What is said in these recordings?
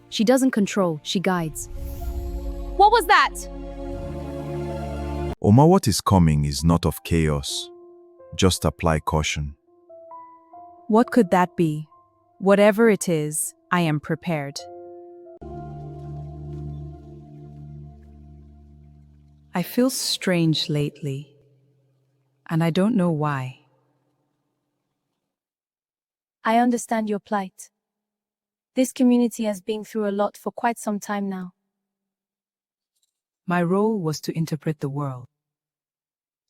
She doesn't control, she guides. What was that? OMA, what is coming is not of chaos. Just apply caution. What could that be? Whatever it is, I am prepared. I feel strange lately, and I don't know why. I understand your plight. This community has been through a lot for quite some time now. My role was to interpret the world.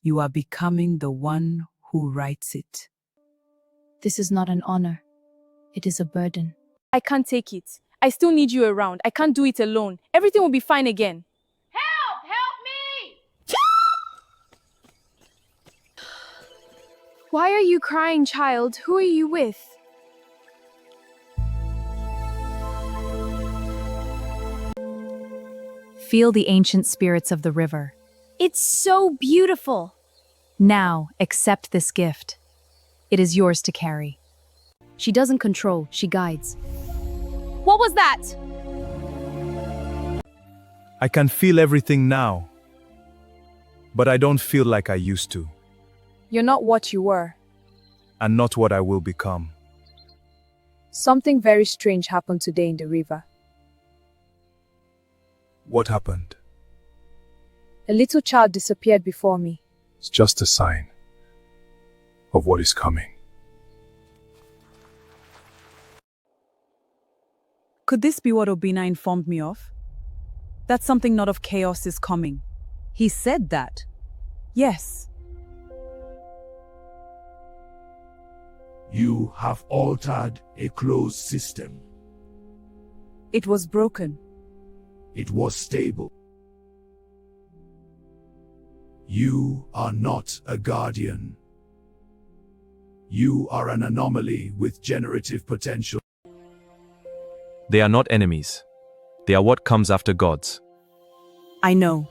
You are becoming the one who writes it. This is not an honor. It is a burden. I can't take it. I still need you around. I can't do it alone. Everything will be fine again. Help! Help me! Why are you crying, child? Who are you with? Feel the ancient spirits of the river. It's so beautiful. Now, accept this gift. It is yours to carry. She doesn't control, she guides. What was that? I can feel everything now, but I don't feel like I used to, You're not what you were. and not what I will become. Something very strange happened today in the river. What happened? A little child disappeared before me. It's just a sign of what is coming. Could this be what Obina informed me of? That something not of chaos is coming. He said that. Yes. You have altered a closed system. It was broken. It was stable. You are not a guardian. You are an anomaly with generative potential. They are not enemies. They are what comes after gods. I know.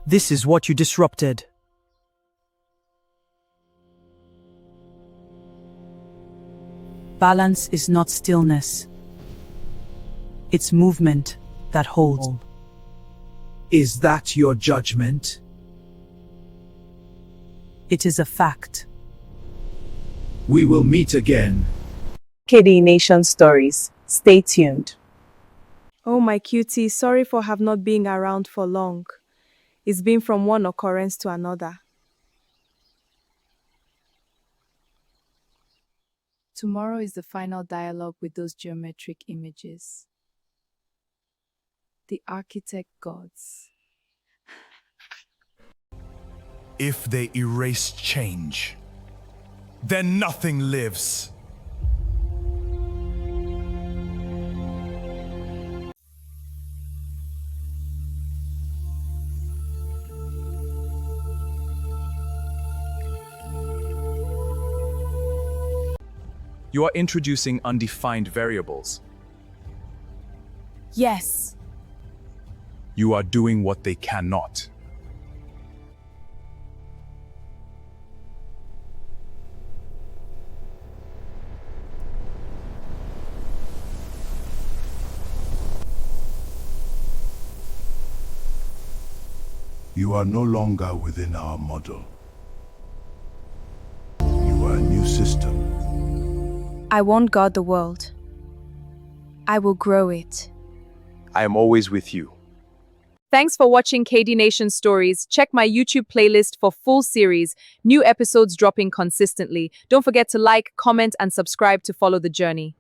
This is what you disrupted. Balance is not stillness. It's movement that holds. Is that your judgment? It is a fact. We will meet again. KD Nation Stories. Stay tuned. Oh, my cutie, sorry for have not been around for long. It's been from one occurrence to another. Tomorrow is the final dialogue with those geometric images. The architect gods. If they erase change, then nothing lives. You are introducing undefined variables. Yes. You are doing what they cannot. You are no longer within our model. You are a new system. I won't guard the world. I will grow it. I am always with you. Thanks for watching KD Nation Stories. Check my YouTube playlist for full series, new episodes dropping consistently. Don't forget to like, comment, and subscribe to follow the journey.